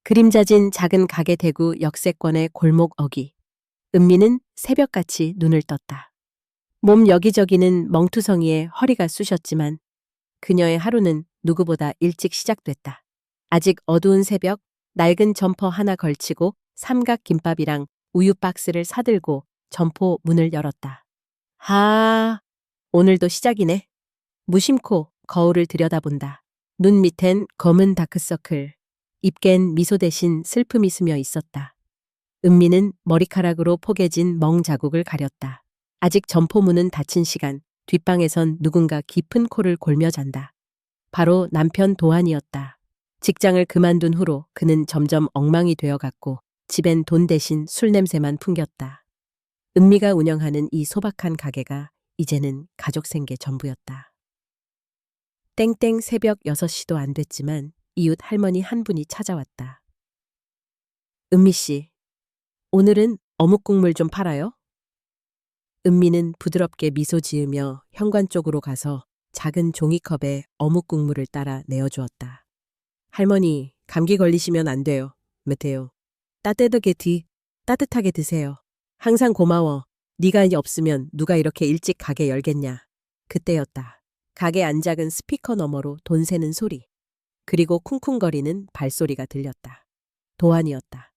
그림자진 작은 가게 대구 역세권의 골목 어귀. 은미는 새벽같이 눈을 떴다. 몸 여기저기는 멍투성이에 허리가 쑤셨지만 그녀의 하루는 누구보다 일찍 시작됐다. 아직 어두운 새벽, 낡은 점퍼 하나 걸치고 삼각 김밥이랑 우유 박스를 사들고 점포 문을 열었다. 오늘도 시작이네. 무심코 거울을 들여다본다. 눈 밑엔 검은 다크서클, 입겐 미소 대신 슬픔이 스며 있었다. 은미는 머리카락으로 포개진 멍 자국을 가렸다. 아직 점포문은 닫힌 시간, 뒷방에선 누군가 깊은 코를 골며 잔다. 바로 남편 도한이었다. 직장을 그만둔 후로 그는 점점 엉망이 되어갔고 집엔 돈 대신 술 냄새만 풍겼다. 은미가 운영하는 이 소박한 가게가 이제는 가족 생계 전부였다. 땡땡 새벽 6시도 안 됐지만 이웃 할머니 한 분이 찾아왔다. 은미 씨, 오늘은 어묵 국물 좀 팔아요? 은미는 부드럽게 미소 지으며 현관 쪽으로 가서 작은 종이컵에 어묵 국물을 따라 내어주었다. 할머니, 감기 걸리시면 안 돼요. 메테오. 따뜻하게 드세요. 항상 고마워. 네가 없으면 누가 이렇게 일찍 가게 열겠냐. 그때였다. 가게 안작은 스피커 너머로 돈 세는 소리. 그리고 쿵쿵거리는 발소리가 들렸다. 도한이었다.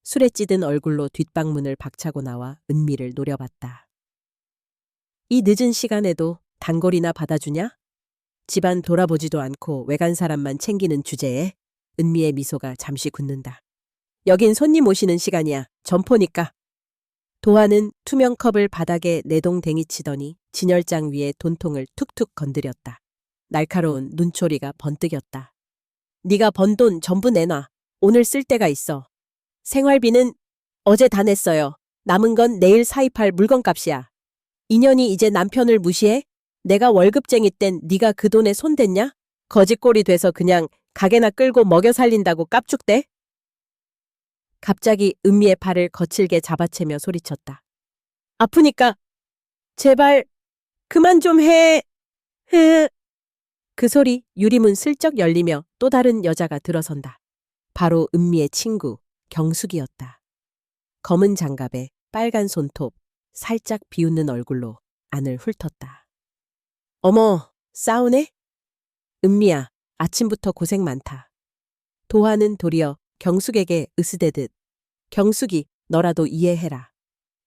술에 찌든 얼굴로 뒷방문을 박차고 나와 은미를 노려봤다. 이 늦은 시간에도 단골이나 받아주냐? 집안 돌아보지도 않고 외간 사람만 챙기는 주제에 은미의 미소가 잠시 굳는다. 여긴 손님 오시는 시간이야. 점포니까. 도한은 투명 컵을 바닥에 내동댕이 치더니 진열장 위에 돈통을 툭툭 건드렸다. 날카로운 눈초리가 번뜩였다. 네가 번 돈 전부 내놔. 오늘 쓸 데가 있어. 생활비는 어제 다 냈어요. 남은 건 내일 사입할 물건값이야. 인연이 이제 남편을 무시해? 내가 월급쟁이 땐 네가 그 돈에 손댔냐? 거지꼴이 돼서 그냥 가게나 끌고 먹여 살린다고 깝죽대? 갑자기 은미의 팔을 거칠게 잡아채며 소리쳤다. 아프니까 제발 그만 좀 해. 그 소리 유리문 슬쩍 열리며 또 다른 여자가 들어선다. 바로 은미의 친구 경숙이었다. 검은 장갑에 빨간 손톱, 살짝 비웃는 얼굴로 안을 훑었다. 어머, 싸우네? 은미야, 아침부터 고생 많다. 도하는 도리어 경숙에게 으스대듯 경숙이 너라도 이해해라.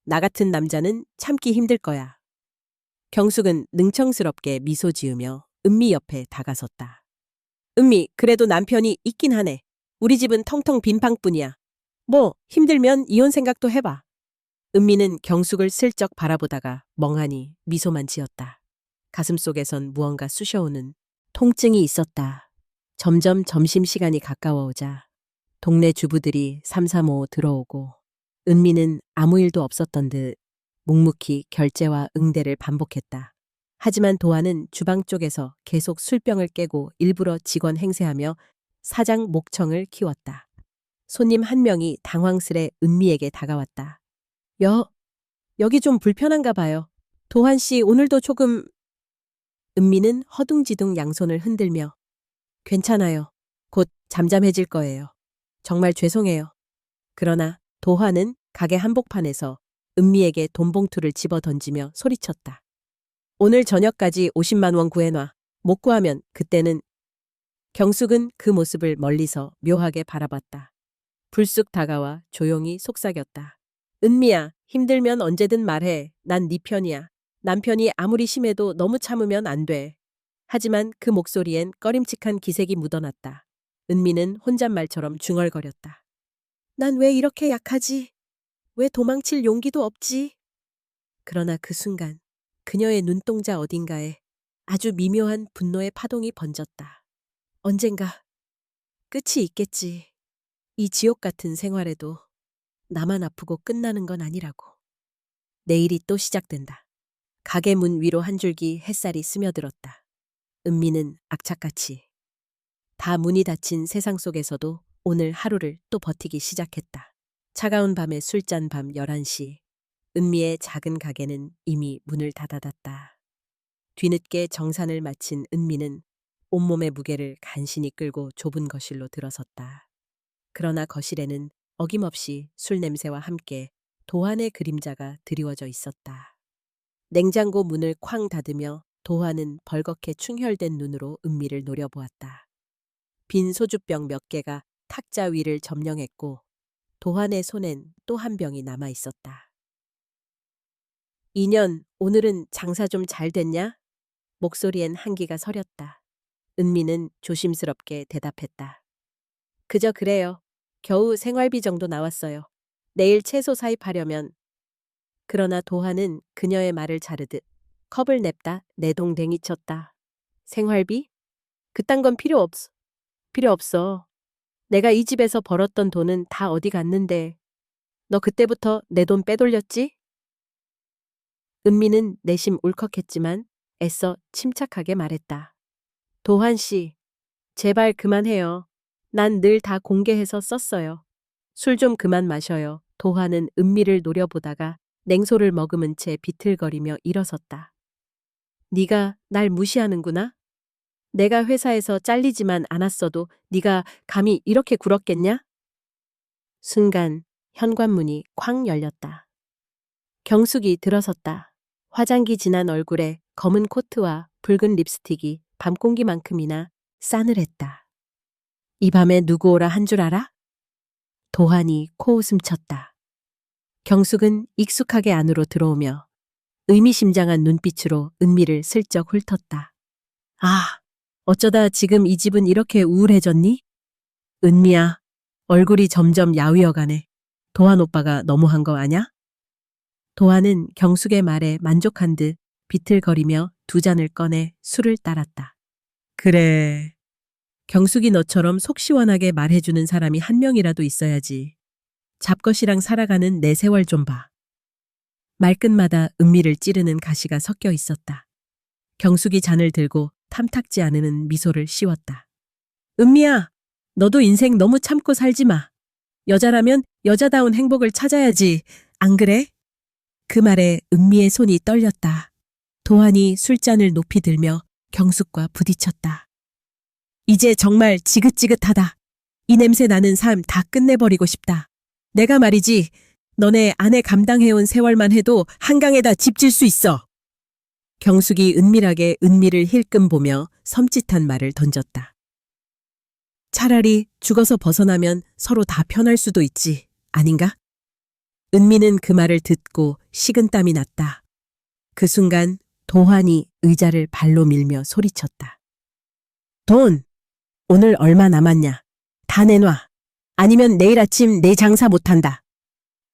나 같은 남자는 참기 힘들 거야. 경숙은 능청스럽게 미소 지으며 은미 옆에 다가섰다. 은미, 그래도 남편이 있긴 하네. 우리 집은 텅텅 빈 방뿐이야. 뭐 힘들면 이혼 생각도 해봐. 은미는 경숙을 슬쩍 바라보다가 멍하니 미소만 지었다. 가슴속에선 무언가 쑤셔오는 통증이 있었다. 점점 점심시간이 가까워오자 동네 주부들이 삼삼오오 들어오고 은미는 아무 일도 없었던 듯 묵묵히 결제와 응대를 반복했다. 하지만 도하는 주방 쪽에서 계속 술병을 깨고 일부러 직원 행세하며 사장 목청을 키웠다. 손님 한 명이 당황스레 은미에게 다가왔다. 여기 좀 불편한가 봐요. 도한 씨 오늘도 조금... 은미는 허둥지둥 양손을 흔들며 괜찮아요. 곧 잠잠해질 거예요. 정말 죄송해요. 그러나 도화는 가게 한복판에서 은미에게 돈봉투를 집어 던지며 소리쳤다. 오늘 저녁까지 50만 원 구해놔. 못 구하면 그때는... 경숙은 그 모습을 멀리서 묘하게 바라봤다. 불쑥 다가와 조용히 속삭였다. 은미야, 힘들면 언제든 말해. 난 네 편이야. 남편이 아무리 심해도 너무 참으면 안 돼. 하지만 그 목소리엔 꺼림칙한 기색이 묻어났다. 은미는 혼잣말처럼 중얼거렸다. 난 왜 이렇게 약하지? 왜 도망칠 용기도 없지? 그러나 그 순간 그녀의 눈동자 어딘가에 아주 미묘한 분노의 파동이 번졌다. 언젠가 끝이 있겠지. 이 지옥 같은 생활에도 나만 아프고 끝나는 건 아니라고. 내일이 또 시작된다. 가게 문 위로 한 줄기 햇살이 스며들었다. 은미는 악착같이 다 문이 닫힌 세상 속에서도 오늘 하루를 또 버티기 시작했다. 차가운 밤에 술잔 밤 11시 은미의 작은 가게는 이미 문을 닫아놨다. 뒤늦게 정산을 마친 은미는 온몸의 무게를 간신히 끌고 좁은 거실로 들어섰다. 그러나 거실에는 어김없이 술 냄새와 함께 도한의 그림자가 드리워져 있었다. 냉장고 문을 쾅 닫으며 도한은 벌겋게 충혈된 눈으로 은미를 노려보았다. 빈 소주병 몇 개가 탁자 위를 점령했고 도한의 손엔 또 한 병이 남아 있었다. 인연, 오늘은 장사 좀 잘 됐냐? 목소리엔 한기가 서렸다. 은미는 조심스럽게 대답했다. 그저 그래요. 겨우 생활비 정도 나왔어요. 내일 채소 사입하려면. 그러나 도한은 그녀의 말을 자르듯 컵을 냅다 내동댕이 쳤다. 생활비? 그딴 건 필요 없어. 필요 없어. 내가 이 집에서 벌었던 돈은 다 어디 갔는데. 너 그때부터 내 돈 빼돌렸지? 은미는 내심 울컥했지만 애써 침착하게 말했다. 도한 씨, 제발 그만해요. 난 늘 다 공개해서 썼어요. 술 좀 그만 마셔요. 도한은 은미를 노려보다가 냉소를 머금은 채 비틀거리며 일어섰다. 네가 날 무시하는구나? 내가 회사에서 잘리지만 않았어도 네가 감히 이렇게 굴었겠냐? 순간 현관문이 쾅 열렸다. 경숙이 들어섰다. 화장기 진한 얼굴에 검은 코트와 붉은 립스틱이 밤공기만큼이나 싸늘했다. 이 밤에 누구 오라 한 줄 알아? 도한이 코웃음 쳤다. 경숙은 익숙하게 안으로 들어오며 의미심장한 눈빛으로 은미를 슬쩍 훑었다. 아, 어쩌다 지금 이 집은 이렇게 우울해졌니? 은미야, 얼굴이 점점 야위어가네. 도한 오빠가 너무한 거 아냐? 도한은 경숙의 말에 만족한 듯 비틀거리며 두 잔을 꺼내 술을 따랐다. 그래. 경숙이 너처럼 속 시원하게 말해주는 사람이 한 명이라도 있어야지. 잡것이랑 살아가는 내 세월 좀 봐. 말끝마다 은미를 찌르는 가시가 섞여 있었다. 경숙이 잔을 들고 탐탁지 않은 미소를 씌웠다. 은미야, 너도 인생 너무 참고 살지 마. 여자라면 여자다운 행복을 찾아야지. 안 그래? 그 말에 은미의 손이 떨렸다. 도한이 술잔을 높이 들며 경숙과 부딪혔다. 이제 정말 지긋지긋하다. 이 냄새 나는 삶 다 끝내버리고 싶다. 내가 말이지, 너네 아내 감당해온 세월만 해도 한강에다 집 질 수 있어. 경숙이 은밀하게 은미를 힐끔 보며 섬찟한 말을 던졌다. 차라리 죽어서 벗어나면 서로 다 편할 수도 있지, 아닌가? 은미는 그 말을 듣고 식은땀이 났다. 그 순간 도환이 의자를 발로 밀며 소리쳤다. 돈! 오늘 얼마 남았냐? 다 내놔. 아니면 내일 아침 내 장사 못한다.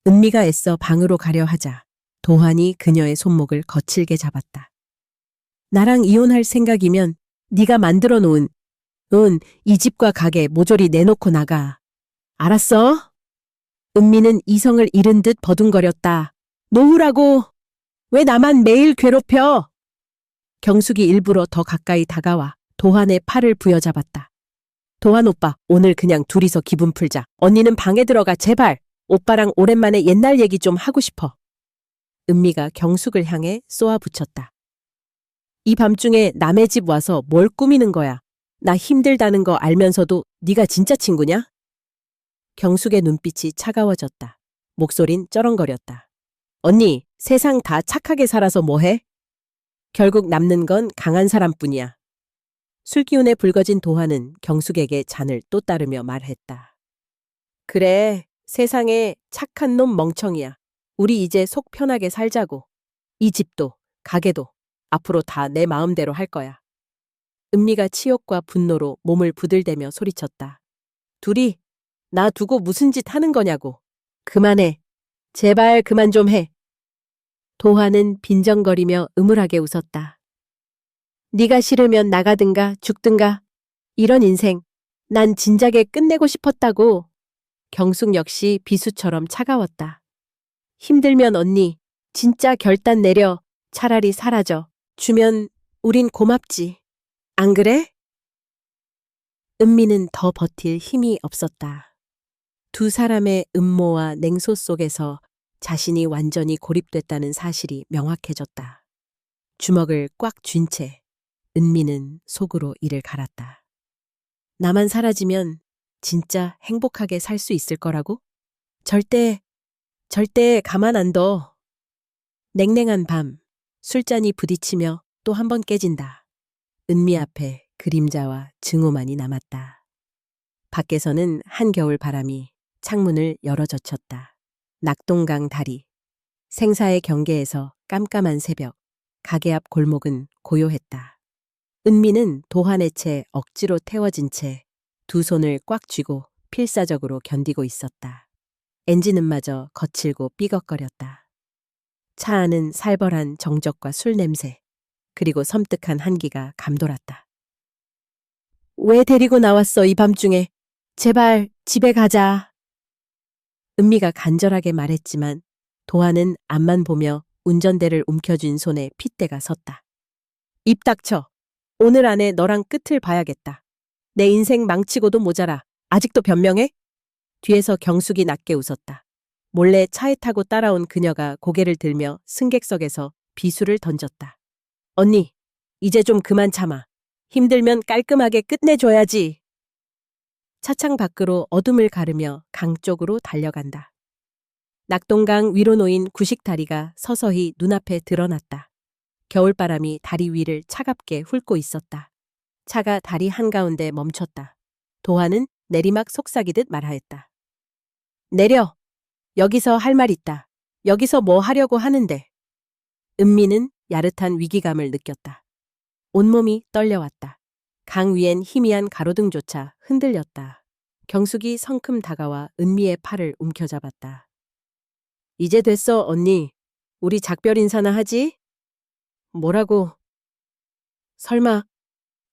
은미가 애써 방으로 가려 하자 도환이 그녀의 손목을 거칠게 잡았다. 나랑 이혼할 생각이면 네가 만들어 놓은 이 집과 가게 모조리 내놓고 나가. 알았어? 은미는 이성을 잃은 듯 버둥거렸다. 놓으라고! 왜 나만 매일 괴롭혀? 경숙이 일부러 더 가까이 다가와 도환의 팔을 부여잡았다. 도환 오빠, 오늘 그냥 둘이서 기분 풀자. 언니는 방에 들어가, 제발. 오빠랑 오랜만에 옛날 얘기 좀 하고 싶어. 은미가 경숙을 향해 쏘아붙였다. 이 밤중에 남의 집 와서 뭘 꾸미는 거야. 나 힘들다는 거 알면서도 네가 진짜 친구냐? 경숙의 눈빛이 차가워졌다. 목소린 쩌렁거렸다. 언니, 세상 다 착하게 살아서 뭐해? 결국 남는 건 강한 사람뿐이야. 술기운에 붉어진 도환은 경숙에게 잔을 또 따르며 말했다. 그래, 세상에 착한 놈 멍청이야. 우리 이제 속 편하게 살자고. 이 집도, 가게도 앞으로 다 내 마음대로 할 거야. 은미가 치욕과 분노로 몸을 부들대며 소리쳤다. 둘이 나 두고 무슨 짓 하는 거냐고. 그만해. 제발 그만 좀 해. 도환은 빈정거리며 음울하게 웃었다. 네가 싫으면 나가든가 죽든가. 이런 인생 난 진작에 끝내고 싶었다고. 경숙 역시 비수처럼 차가웠다. 힘들면 언니 진짜 결단 내려. 차라리 사라져. 주면 우린 고맙지. 안 그래? 은미는 더 버틸 힘이 없었다. 두 사람의 음모와 냉소 속에서 자신이 완전히 고립됐다는 사실이 명확해졌다. 주먹을 꽉 쥔 채 은미는 속으로 이를 갈았다. 나만 사라지면 진짜 행복하게 살 수 있을 거라고? 절대 가만 안 둬. 냉랭한 밤, 술잔이 부딪히며 또 한 번 깨진다. 은미 앞에 그림자와 증오만이 남았다. 밖에서는 한겨울 바람이 창문을 열어젖혔다. 낙동강 다리, 생사의 경계에서 깜깜한 새벽, 가게 앞 골목은 고요했다. 은미는 도한의 채 억지로 태워진 채 두 손을 꽉 쥐고 필사적으로 견디고 있었다. 엔진음마저 거칠고 삐걱거렸다. 차 안은 살벌한 정적과 술 냄새, 그리고 섬뜩한 한기가 감돌았다. 왜 데리고 나왔어, 이 밤중에? 제발 집에 가자. 은미가 간절하게 말했지만 도한은 앞만 보며 운전대를 움켜쥔 손에 핏대가 섰다. 입 닥쳐. 오늘 안에 너랑 끝을 봐야겠다. 내 인생 망치고도 모자라. 아직도 변명해? 뒤에서 경숙이 낮게 웃었다. 몰래 차에 타고 따라온 그녀가 고개를 들며 승객석에서 비수를 던졌다. 언니, 이제 좀 그만 참아. 힘들면 깔끔하게 끝내줘야지. 차창 밖으로 어둠을 가르며 강 쪽으로 달려간다. 낙동강 위로 놓인 구식다리가 서서히 눈앞에 드러났다. 겨울바람이 다리 위를 차갑게 훑고 있었다. 차가 다리 한가운데 멈췄다. 도한은 내리막 속삭이듯 말하였다. 내려. 여기서 할 말 있다. 여기서 뭐 하려고 하는데. 은미는 야릇한 위기감을 느꼈다. 온몸이 떨려왔다. 강 위엔 희미한 가로등조차 흔들렸다. 경숙이 성큼 다가와 은미의 팔을 움켜잡았다. 이제 됐어, 언니. 우리 작별 인사나 하지? 뭐라고?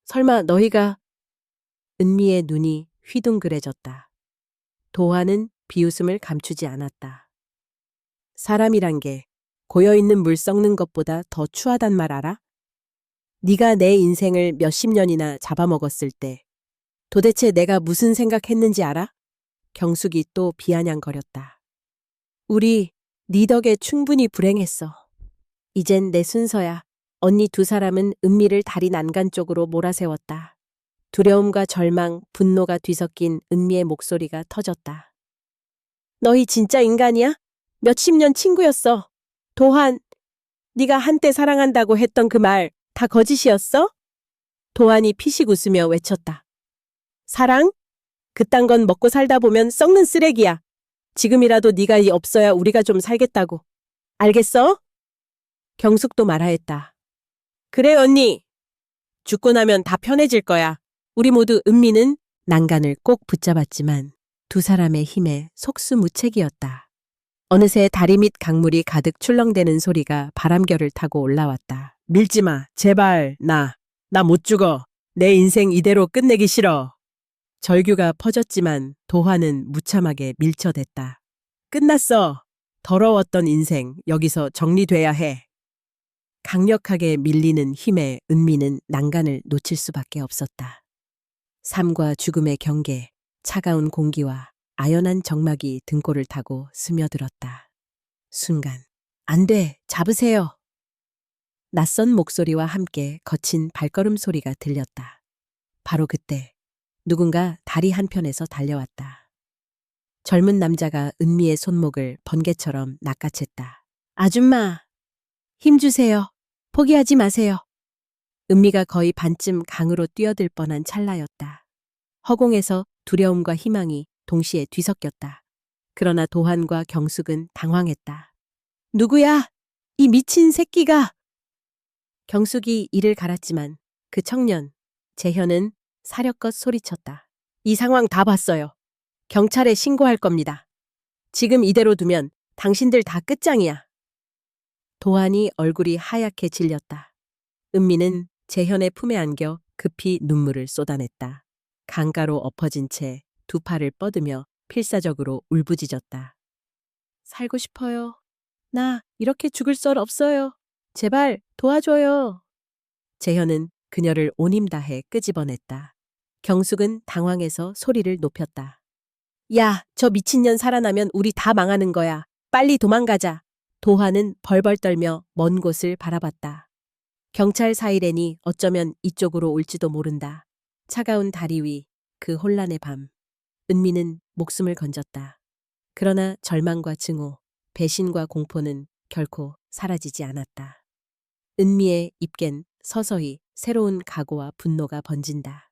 설마 너희가... 은미의 눈이 휘둥그레졌다. 도한은 비웃음을 감추지 않았다. 사람이란 게 고여있는 물 썩는 것보다 더 추하단 말 알아? 네가 내 인생을 몇십 년이나 잡아먹었을 때 도대체 내가 무슨 생각했는지 알아? 경숙이 또 비아냥거렸다. 우리 네 덕에 충분히 불행했어. 이젠 내 순서야. 언니 두 사람은 은미를 다리 난간 쪽으로 몰아세웠다. 두려움과 절망, 분노가 뒤섞인 은미의 목소리가 터졌다. 너희 진짜 인간이야? 몇십 년 친구였어. 도한, 네가 한때 사랑한다고 했던 그 말 다 거짓이었어? 도한이 피식 웃으며 외쳤다. 사랑? 그딴 건 먹고 살다 보면 썩는 쓰레기야. 지금이라도 네가 없어야 우리가 좀 살겠다고. 알겠어? 경숙도 말하였다. 그래 언니. 죽고 나면 다 편해질 거야. 우리 모두. 은미는 난간을 꼭 붙잡았지만 두 사람의 힘에 속수무책이었다. 어느새 다리 밑 강물이 가득 출렁대는 소리가 바람결을 타고 올라왔다. 밀지마. 제발. 나 못 죽어. 내 인생 이대로 끝내기 싫어. 절규가 퍼졌지만 도화는 무참하게 밀쳐댔다. 끝났어. 더러웠던 인생 여기서 정리돼야 해. 강력하게 밀리는 힘에 은미는 난간을 놓칠 수밖에 없었다. 삶과 죽음의 경계, 차가운 공기와 아연한 정막이 등골을 타고 스며들었다. 순간, 안 돼, 잡으세요. 낯선 목소리와 함께 거친 발걸음 소리가 들렸다. 바로 그때 누군가 다리 한편에서 달려왔다. 젊은 남자가 은미의 손목을 번개처럼 낚아챘다. 아줌마, 힘주세요. 포기하지 마세요. 은미가 거의 반쯤 강으로 뛰어들 뻔한 찰나였다. 허공에서 두려움과 희망이 동시에 뒤섞였다. 그러나 도한과 경숙은 당황했다. 누구야? 이 미친 새끼가! 경숙이 이를 갈았지만 그 청년, 재현은 사려껏 소리쳤다. 이 상황 다 봤어요. 경찰에 신고할 겁니다. 지금 이대로 두면 당신들 다 끝장이야. 도한이 얼굴이 하얗게 질렸다. 은미는 재현의 품에 안겨 급히 눈물을 쏟아냈다. 강가로 엎어진 채 두 팔을 뻗으며 필사적으로 울부짖었다. 살고 싶어요. 나 이렇게 죽을 썰 없어요. 제발 도와줘요. 재현은 그녀를 온 힘 다해 끄집어냈다. 경숙은 당황해서 소리를 높였다. 야, 저 미친년 살아나면 우리 다 망하는 거야. 빨리 도망가자. 도화는 벌벌 떨며 먼 곳을 바라봤다. 경찰 사이렌이 어쩌면 이쪽으로 올지도 모른다. 차가운 다리 위 그 혼란의 밤. 은미는 목숨을 건졌다. 그러나 절망과 증오, 배신과 공포는 결코 사라지지 않았다. 은미의 입겐 서서히 새로운 각오와 분노가 번진다.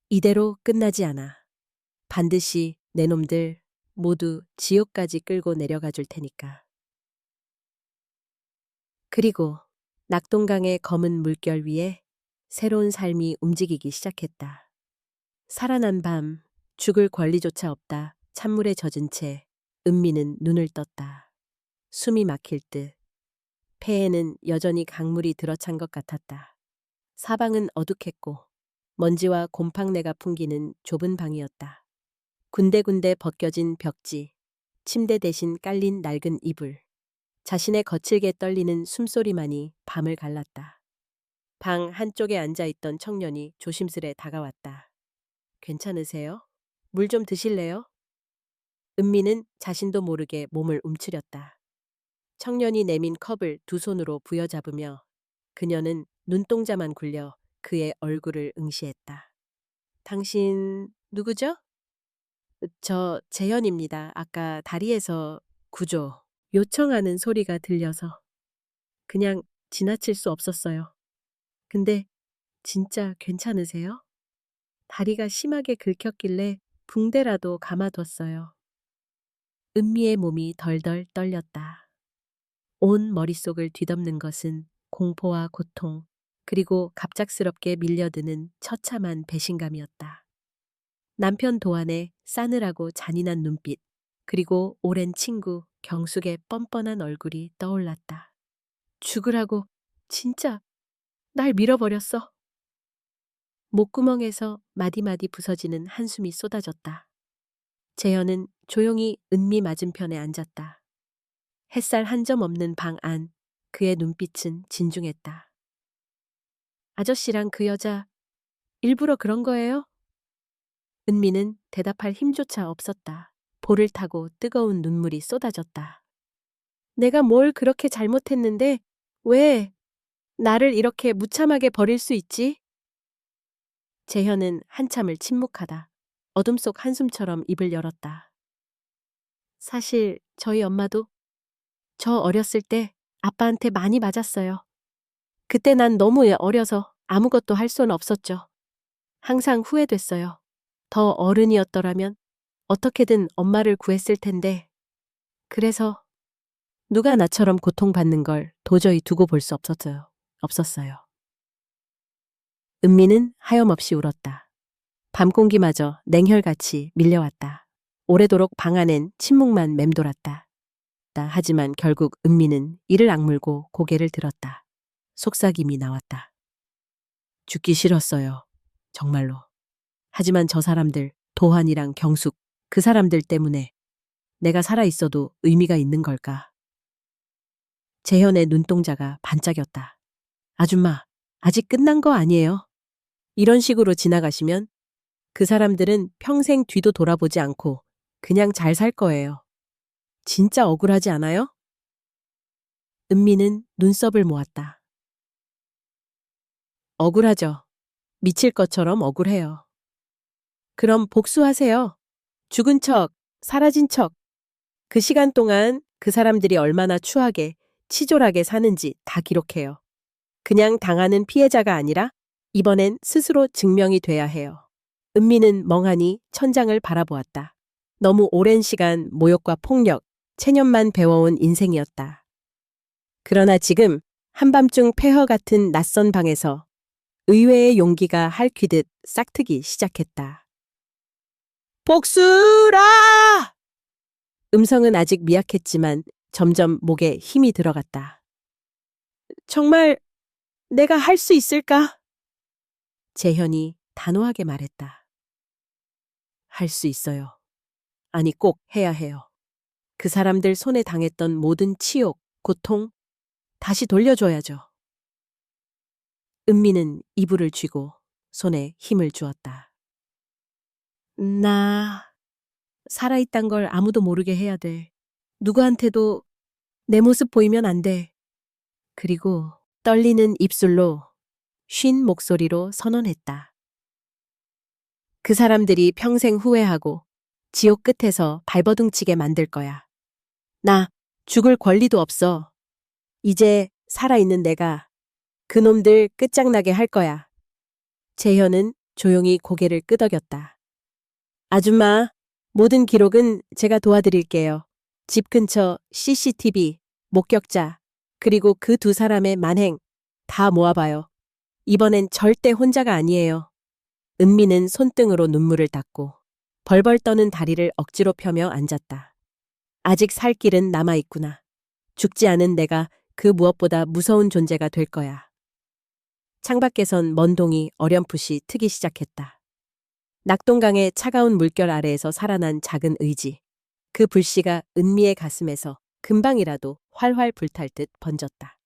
이대로 끝나지 않아. 반드시 내 놈들 모두 지옥까지 끌고 내려가 줄 테니까. 그리고 낙동강의 검은 물결 위에 새로운 삶이 움직이기 시작했다. 살아난 밤, 죽을 권리조차 없다. 찬물에 젖은 채 은미는 눈을 떴다. 숨이 막힐 듯. 폐에는 여전히 강물이 들어찬 것 같았다. 사방은 어둑했고 먼지와 곰팡내가 풍기는 좁은 방이었다. 군데군데 벗겨진 벽지, 침대 대신 깔린 낡은 이불, 자신의 거칠게 떨리는 숨소리만이 밤을 갈랐다. 방 한쪽에 앉아있던 청년이 조심스레 다가왔다. 괜찮으세요? 물 좀 드실래요? 은미는 자신도 모르게 몸을 움츠렸다. 청년이 내민 컵을 두 손으로 부여잡으며 그녀는 눈동자만 굴려 그의 얼굴을 응시했다. 당신 누구죠? 저 재현입니다. 아까 다리에서 구조 요청하는 소리가 들려서 그냥 지나칠 수 없었어요. 근데 진짜 괜찮으세요? 다리가 심하게 긁혔길래 붕대라도 감아뒀어요. 은미의 몸이 덜덜 떨렸다. 온 머릿속을 뒤덮는 것은 공포와 고통, 그리고 갑작스럽게 밀려드는 처참한 배신감이었다. 남편 도안의 싸늘하고 잔인한 눈빛, 그리고 오랜 친구 경숙의 뻔뻔한 얼굴이 떠올랐다. 죽으라고 진짜 날 밀어버렸어. 목구멍에서 마디마디 부서지는 한숨이 쏟아졌다. 재현은 조용히 은미 맞은편에 앉았다. 햇살 한 점 없는 방 안, 그의 눈빛은 진중했다. 아저씨랑 그 여자 일부러 그런 거예요? 은미는 대답할 힘조차 없었다. 볼을 타고 뜨거운 눈물이 쏟아졌다. 내가 뭘 그렇게 잘못했는데 왜 나를 이렇게 무참하게 버릴 수 있지? 재현은 한참을 침묵하다. 어둠 속 한숨처럼 입을 열었다. 사실 저희 엄마도 저 어렸을 때 아빠한테 많이 맞았어요. 그때 난 너무 어려서 아무것도 할 수는 없었죠. 항상 후회됐어요. 더 어른이었더라면 어떻게든 엄마를 구했을 텐데. 그래서 누가 나처럼 고통받는 걸 도저히 두고 볼 수 없었어요. 은미는 하염없이 울었다. 밤 공기마저 냉혈같이 밀려왔다. 오래도록 방 안엔 침묵만 맴돌았다. 하지만 결국 은미는 이를 악물고 고개를 들었다. 속삭임이 나왔다. 죽기 싫었어요. 정말로. 하지만 저 사람들, 도환이랑 경숙, 그 사람들 때문에 내가 살아있어도 의미가 있는 걸까? 재현의 눈동자가 반짝였다. 아줌마, 아직 끝난 거 아니에요. 이런 식으로 지나가시면 그 사람들은 평생 뒤도 돌아보지 않고 그냥 잘 살 거예요. 진짜 억울하지 않아요? 은미는 눈썹을 모았다. 억울하죠. 미칠 것처럼 억울해요. 그럼 복수하세요. 죽은 척, 사라진 척. 그 시간 동안 그 사람들이 얼마나 추하게, 치졸하게 사는지 다 기록해요. 그냥 당하는 피해자가 아니라 이번엔 스스로 증명이 돼야 해요. 은미는 멍하니 천장을 바라보았다. 너무 오랜 시간 모욕과 폭력, 체념만 배워온 인생이었다. 그러나 지금 한밤중 폐허 같은 낯선 방에서 의외의 용기가 핥히듯 싹트기 시작했다. 복수라! 음성은 아직 미약했지만 점점 목에 힘이 들어갔다. 정말 내가 할 수 있을까? 재현이 단호하게 말했다. 할 수 있어요. 아니 꼭 해야 해요. 그 사람들 손에 당했던 모든 치욕, 고통 다시 돌려줘야죠. 은미는 이불을 쥐고 손에 힘을 주었다. 나 살아있단 걸 아무도 모르게 해야 돼. 누구한테도 내 모습 보이면 안 돼. 그리고 떨리는 입술로 쉰 목소리로 선언했다. 그 사람들이 평생 후회하고 지옥 끝에서 발버둥치게 만들 거야. 나 죽을 권리도 없어. 이제 살아있는 내가 그놈들 끝장나게 할 거야. 재현은 조용히 고개를 끄덕였다. 아줌마, 모든 기록은 제가 도와드릴게요. 집 근처 CCTV, 목격자, 그리고 그 두 사람의 만행 다 모아봐요. 이번엔 절대 혼자가 아니에요. 은미는 손등으로 눈물을 닦고 벌벌 떠는 다리를 억지로 펴며 앉았다. 아직 살 길은 남아있구나. 죽지 않은 내가 그 무엇보다 무서운 존재가 될 거야. 창밖에선 먼 동이 어렴풋이 트기 시작했다. 낙동강의 차가운 물결 아래에서 살아난 작은 의지. 그 불씨가 은미의 가슴에서 금방이라도 활활 불탈 듯 번졌다.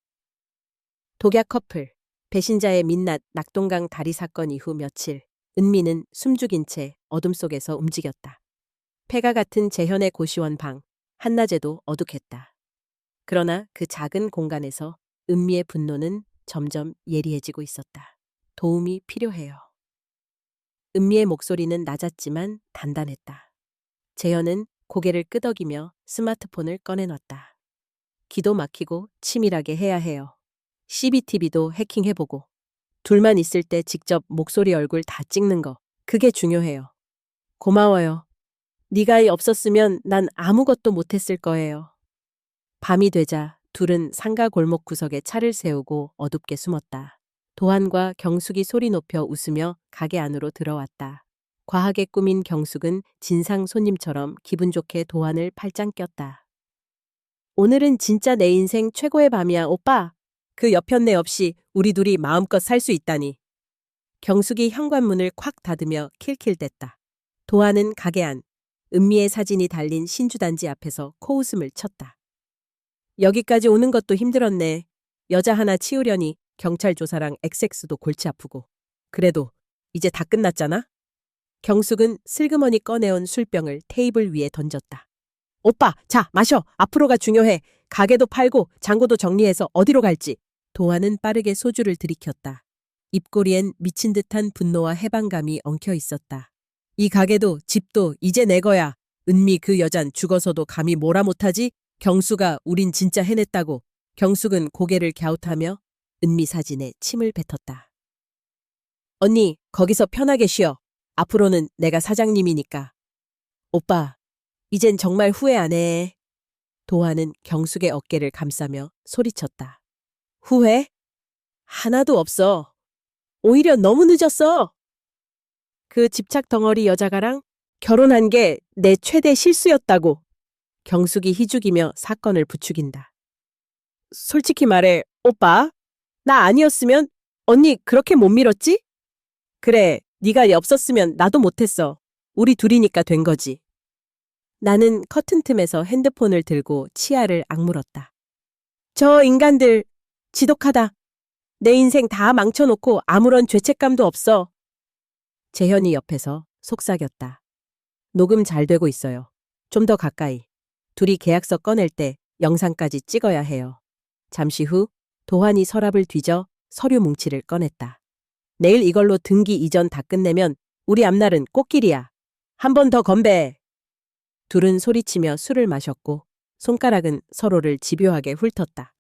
독약 커플, 배신자의 민낯 낙동강 다리 사건 이후 며칠, 은미는 숨죽인 채 어둠 속에서 움직였다. 폐가 같은 재현의 고시원 방, 한낮에도 어둑했다. 그러나 그 작은 공간에서 은미의 분노는 점점 예리해지고 있었다. 도움이 필요해요. 은미의 목소리는 낮았지만 단단했다. 재현은 고개를 끄덕이며 스마트폰을 꺼내놨다. 기도 막히고 치밀하게 해야 해요. CCTV도 해킹해보고 둘만 있을 때 직접 목소리 얼굴 다 찍는 거 그게 중요해요. 고마워요. 네가 없었으면 난 아무것도 못했을 거예요. 밤이 되자 둘은 상가 골목 구석에 차를 세우고 어둡게 숨었다. 도한과 경숙이 소리 높여 웃으며 가게 안으로 들어왔다. 과하게 꾸민 경숙은 진상 손님처럼 기분 좋게 도한을 팔짱 꼈다. 오늘은 진짜 내 인생 최고의 밤이야, 오빠. 그 여편네 없이 우리 둘이 마음껏 살 수 있다니. 경숙이 현관문을 콱 닫으며 킬킬댔다. 도한은 가게 안, 은미의 사진이 달린 신주단지 앞에서 코웃음을 쳤다. 여기까지 오는 것도 힘들었네. 여자 하나 치우려니 경찰 조사랑 엑섹스도 골치 아프고. 그래도 이제 다 끝났잖아? 경숙은 슬그머니 꺼내온 술병을 테이블 위에 던졌다. 오빠, 자, 마셔. 앞으로가 중요해. 가게도 팔고 장고도 정리해서 어디로 갈지. 도한은 빠르게 소주를 들이켰다. 입꼬리엔 미친 듯한 분노와 해방감이 엉켜 있었다. 이 가게도 집도 이제 내 거야. 은미 그 여잔 죽어서도 감히 뭐라 못하지? 경수가 우린 진짜 해냈다고. 경숙은 고개를 갸웃하며 은미 사진에 침을 뱉었다. 언니, 거기서 편하게 쉬어. 앞으로는 내가 사장님이니까. 오빠, 이젠 정말 후회 안 해. 도한은 경숙의 어깨를 감싸며 소리쳤다. 후회? 하나도 없어. 오히려 너무 늦었어. 그 집착 덩어리 여자가랑 결혼한 게 내 최대 실수였다고. 경숙이 희죽이며 사건을 부추긴다. 솔직히 말해, 오빠. 나 아니었으면 언니 그렇게 못 밀었지? 그래, 네가 없었으면 나도 못했어. 우리 둘이니까 된 거지. 나는 커튼 틈에서 핸드폰을 들고 치아를 악물었다. 저 인간들 지독하다. 내 인생 다 망쳐놓고 아무런 죄책감도 없어. 재현이 옆에서 속삭였다. 녹음 잘 되고 있어요. 좀 더 가까이. 둘이 계약서 꺼낼 때 영상까지 찍어야 해요. 잠시 후 도환이 서랍을 뒤져 서류 뭉치를 꺼냈다. 내일 이걸로 등기 이전 다 끝내면 우리 앞날은 꽃길이야. 한 번 더 건배. 둘은 소리치며 술을 마셨고 손가락은 서로를 집요하게 훑었다.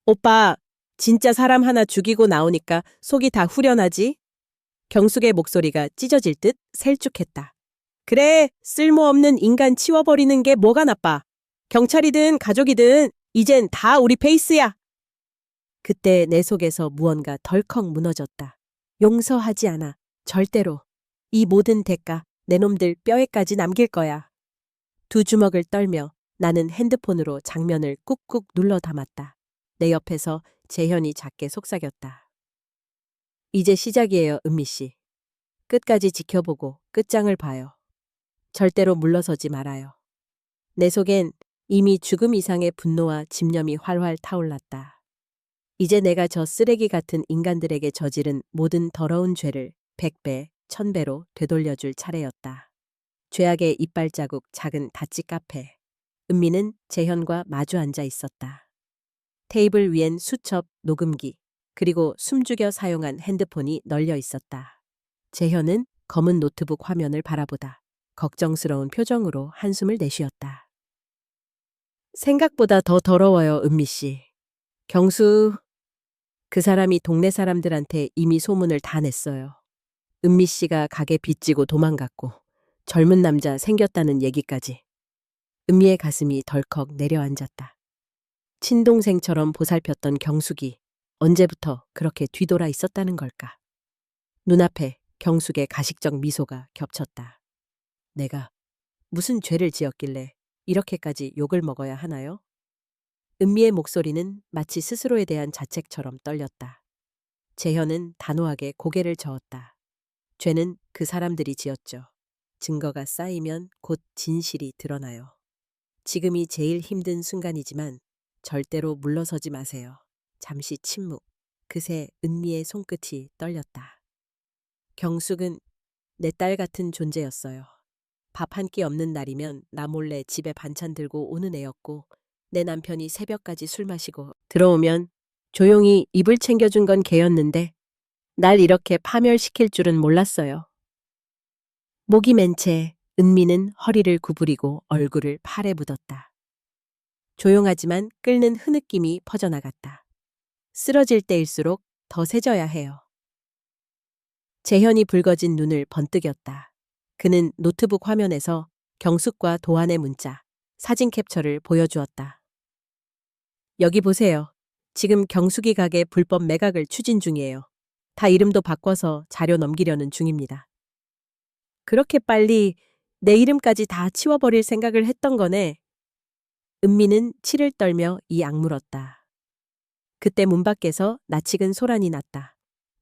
오빠, 진짜 사람 하나 죽이고 나오니까 속이 다 후련하지? 경숙의 목소리가 찢어질 듯 셀쭉했다. 그래, 쓸모없는 인간 치워버리는 게 뭐가 나빠. 경찰이든 가족이든 이젠 다 우리 페이스야. 그때 내 속에서 무언가 덜컥 무너졌다. 용서하지 않아. 절대로. 이 모든 대가 내 놈들 뼈에까지 남길 거야. 두 주먹을 떨며 나는 핸드폰으로 장면을 꾹꾹 눌러 담았다. 내 옆에서 재현이 작게 속삭였다. 이제 시작이에요, 은미 씨. 끝까지 지켜보고 끝장을 봐요. 절대로 물러서지 말아요. 내 속엔 이미 죽음 이상의 분노와 집념이 활활 타올랐다. 이제 내가 저 쓰레기 같은 인간들에게 저지른 모든 더러운 죄를 100배, 1000배로 되돌려줄 차례였다. 죄악의 이빨 자국 작은 다찌 카페. 은미는 재현과 마주 앉아 있었다. 테이블 위엔 수첩, 녹음기, 그리고 숨죽여 사용한 핸드폰이 널려 있었다. 재현은 검은 노트북 화면을 바라보다 걱정스러운 표정으로 한숨을 내쉬었다. 생각보다 더 더러워요, 은미 씨. 경수, 그 사람이 동네 사람들한테 이미 소문을 다 냈어요. 은미 씨가 가게 빚지고 도망갔고 젊은 남자 생겼다는 얘기까지. 은미의 가슴이 덜컥 내려앉았다. 친동생처럼 보살폈던 경숙이 언제부터 그렇게 뒤돌아 있었다는 걸까? 눈앞에 경숙의 가식적 미소가 겹쳤다. 내가 무슨 죄를 지었길래 이렇게까지 욕을 먹어야 하나요? 은미의 목소리는 마치 스스로에 대한 자책처럼 떨렸다. 재현은 단호하게 고개를 저었다. 죄는 그 사람들이 지었죠. 증거가 쌓이면 곧 진실이 드러나요. 지금이 제일 힘든 순간이지만 절대로 물러서지 마세요. 잠시 침묵. 그새 은미의 손끝이 떨렸다. 경숙은 내 딸 같은 존재였어요. 밥 한 끼 없는 날이면 나 몰래 집에 반찬 들고 오는 애였고 내 남편이 새벽까지 술 마시고 들어오면 조용히 입을 챙겨준 건 걔였는데 날 이렇게 파멸시킬 줄은 몰랐어요. 목이 맨 채 은미는 허리를 구부리고 얼굴을 팔에 묻었다. 조용하지만 끓는 흐느낌이 퍼져나갔다. 쓰러질 때일수록 더 세져야 해요. 재현이 붉어진 눈을 번뜩였다. 그는 노트북 화면에서 경숙과 도한의 문자, 사진 캡처를 보여주었다. 여기 보세요. 지금 경숙이 가게 불법 매각을 추진 중이에요. 다 이름도 바꿔서 자료 넘기려는 중입니다. 그렇게 빨리 내 이름까지 다 치워버릴 생각을 했던 거네. 은미는 치를 떨며 이 악물었다. 그때 문 밖에서 낯익은 소란이 났다.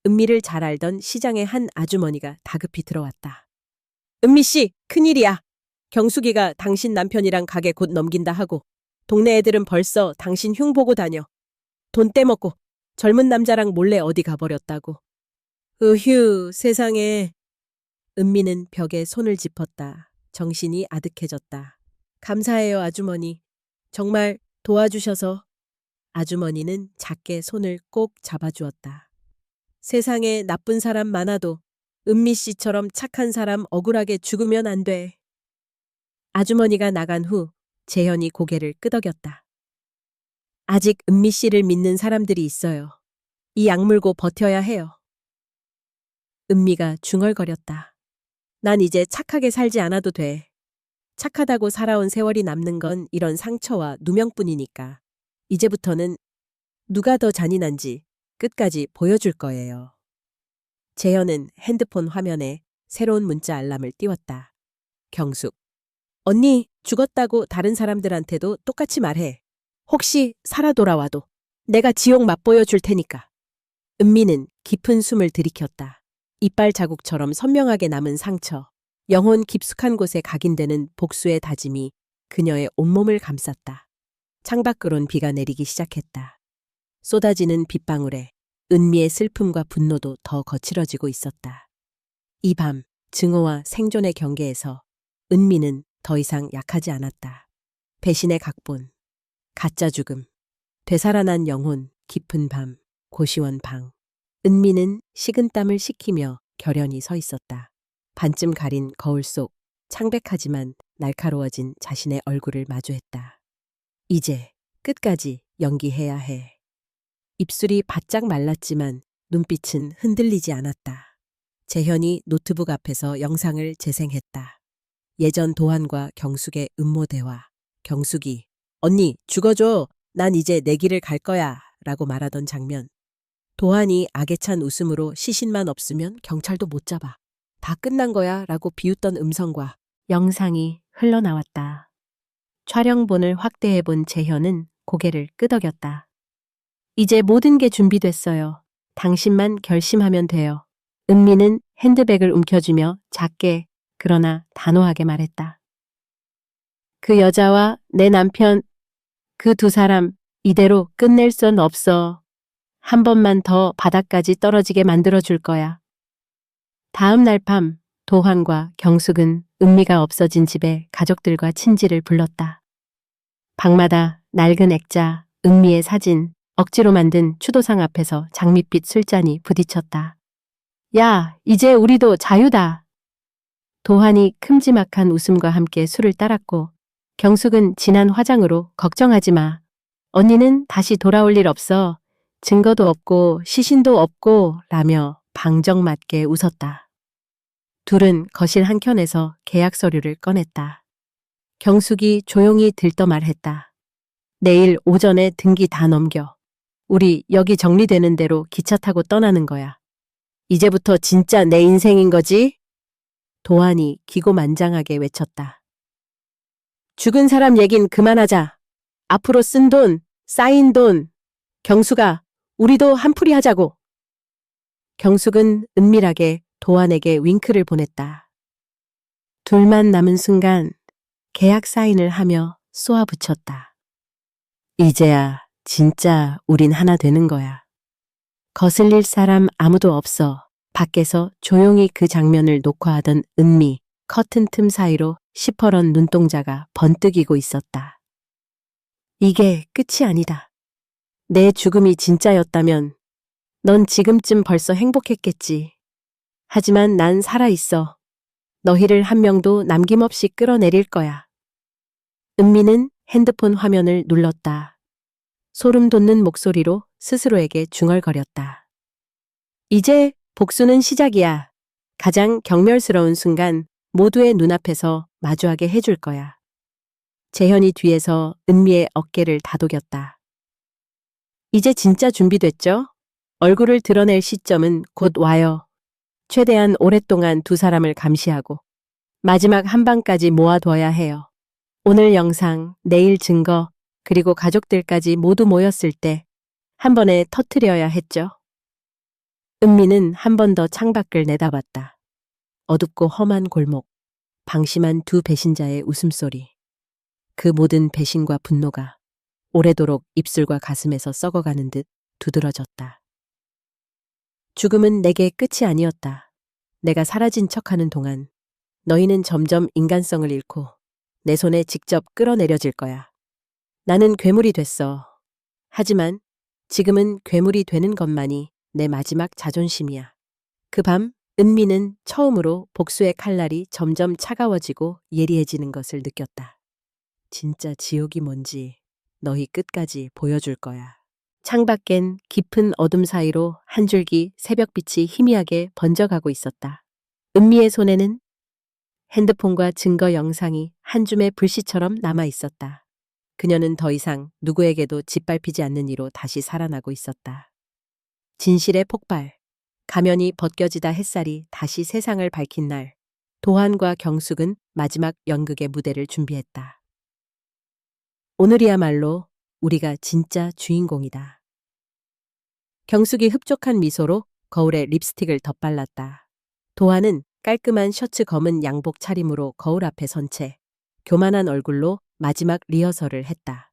은미를 잘 알던 시장의 한 아주머니가 다급히 들어왔다. 은미 씨, 큰일이야. 경숙이가 당신 남편이랑 가게 곧 넘긴다 하고 동네 애들은 벌써 당신 흉 보고 다녀. 돈 떼먹고 젊은 남자랑 몰래 어디 가버렸다고. 으휴, 세상에. 은미는 벽에 손을 짚었다. 정신이 아득해졌다. 감사해요, 아주머니. 정말 도와주셔서. 아주머니는 작게 손을 꼭 잡아주었다. 세상에 나쁜 사람 많아도 은미 씨처럼 착한 사람 억울하게 죽으면 안 돼. 아주머니가 나간 후 재현이 고개를 끄덕였다. 아직 은미 씨를 믿는 사람들이 있어요. 이 악물고 버텨야 해요. 은미가 중얼거렸다. 난 이제 착하게 살지 않아도 돼. 착하다고 살아온 세월이 남는 건 이런 상처와 누명뿐이니까. 이제부터는 누가 더 잔인한지 끝까지 보여줄 거예요. 재현은 핸드폰 화면에 새로운 문자 알람을 띄웠다. 경숙. 언니, 죽었다고 다른 사람들한테도 똑같이 말해. 혹시 살아 돌아와도 내가 지옥 맛보여 줄 테니까. 은미는 깊은 숨을 들이켰다. 이빨 자국처럼 선명하게 남은 상처, 영혼 깊숙한 곳에 각인되는 복수의 다짐이 그녀의 온몸을 감쌌다. 창밖으론 비가 내리기 시작했다. 쏟아지는 빗방울에 은미의 슬픔과 분노도 더 거칠어지고 있었다. 이 밤, 증오와 생존의 경계에서 은미는 더 이상 약하지 않았다. 배신의 각본, 가짜 죽음, 되살아난 영혼, 깊은 밤, 고시원 방. 은미는 식은땀을 식히며 결연히 서 있었다. 반쯤 가린 거울 속 창백하지만 날카로워진 자신의 얼굴을 마주했다. 이제 끝까지 연기해야 해. 입술이 바짝 말랐지만 눈빛은 흔들리지 않았다. 재현이 노트북 앞에서 영상을 재생했다. 예전 도한과 경숙의 음모 대화. 경숙이 언니 죽어줘. 난 이제 내 길을 갈 거야 라고 말하던 장면. 도한이 악에 찬 웃음으로 시신만 없으면 경찰도 못 잡아. 다 끝난 거야 라고 비웃던 음성과 영상이 흘러나왔다. 촬영본을 확대해본 재현은 고개를 끄덕였다. 이제 모든 게 준비됐어요. 당신만 결심하면 돼요. 은미는 핸드백을 움켜쥐며 작게 그러나 단호하게 말했다. 그 여자와 내 남편, 그 두 사람 이대로 끝낼 순 없어. 한 번만 더 바닥까지 떨어지게 만들어줄 거야. 다음 날 밤 도환과 경숙은 은미가 없어진 집에 가족들과 친지를 불렀다. 방마다 낡은 액자, 은미의 사진, 억지로 만든 추도상 앞에서 장밋빛 술잔이 부딪혔다. 야, 이제 우리도 자유다. 도환이 큼지막한 웃음과 함께 술을 따랐고 경숙은 진한 화장으로 걱정하지 마. 언니는 다시 돌아올 일 없어. 증거도 없고 시신도 없고 라며 방정맞게 웃었다. 둘은 거실 한켠에서 계약 서류를 꺼냈다. 경숙이 조용히 들떠 말했다. 내일 오전에 등기 다 넘겨. 우리 여기 정리되는 대로 기차 타고 떠나는 거야. 이제부터 진짜 내 인생인 거지? 도환이 기고만장하게 외쳤다. 죽은 사람 얘긴 그만하자. 앞으로 쓴 돈, 쌓인 돈. 경숙아, 우리도 한풀이 하자고. 경숙은 은밀하게 도환에게 윙크를 보냈다. 둘만 남은 순간 계약 사인을 하며 쏘아붙였다. 이제야 진짜 우린 하나 되는 거야. 거슬릴 사람 아무도 없어. 밖에서 조용히 그 장면을 녹화하던 은미, 커튼 틈 사이로 시퍼런 눈동자가 번뜩이고 있었다. 이게 끝이 아니다. 내 죽음이 진짜였다면 넌 지금쯤 벌써 행복했겠지. 하지만 난 살아있어. 너희를 한 명도 남김없이 끌어내릴 거야. 은미는 핸드폰 화면을 눌렀다. 소름 돋는 목소리로 스스로에게 중얼거렸다. 이제 복수는 시작이야. 가장 경멸스러운 순간 모두의 눈앞에서 마주하게 해줄 거야. 재현이 뒤에서 은미의 어깨를 다독였다. 이제 진짜 준비됐죠? 얼굴을 드러낼 시점은 곧 와요. 최대한 오랫동안 두 사람을 감시하고 마지막 한 방까지 모아둬야 해요. 오늘 영상, 내일 증거, 그리고 가족들까지 모두 모였을 때 한 번에 터뜨려야 했죠. 은미는 한 번 더 창밖을 내다봤다. 어둡고 험한 골목, 방심한 두 배신자의 웃음소리. 그 모든 배신과 분노가 오래도록 입술과 가슴에서 썩어가는 듯 두드러졌다. 죽음은 내게 끝이 아니었다. 내가 사라진 척하는 동안 너희는 점점 인간성을 잃고 내 손에 직접 끌어내려질 거야. 나는 괴물이 됐어. 하지만 지금은 괴물이 되는 것만이 내 마지막 자존심이야. 그 밤 은미는 처음으로 복수의 칼날이 점점 차가워지고 예리해지는 것을 느꼈다. 진짜 지옥이 뭔지 너희 끝까지 보여줄 거야. 창밖엔 깊은 어둠 사이로 한 줄기 새벽빛이 희미하게 번져가고 있었다. 은미의 손에는 핸드폰과 증거 영상이 한 줌의 불씨처럼 남아 있었다. 그녀는 더 이상 누구에게도 짓밟히지 않는 이로 다시 살아나고 있었다. 진실의 폭발, 가면이 벗겨지다 햇살이 다시 세상을 밝힌 날, 도환과 경숙은 마지막 연극의 무대를 준비했다. 오늘이야말로 우리가 진짜 주인공이다. 경숙이 흡족한 미소로 거울에 립스틱을 덧발랐다. 도환은 깔끔한 셔츠 검은 양복 차림으로 거울 앞에 선 채 교만한 얼굴로 마지막 리허설을 했다.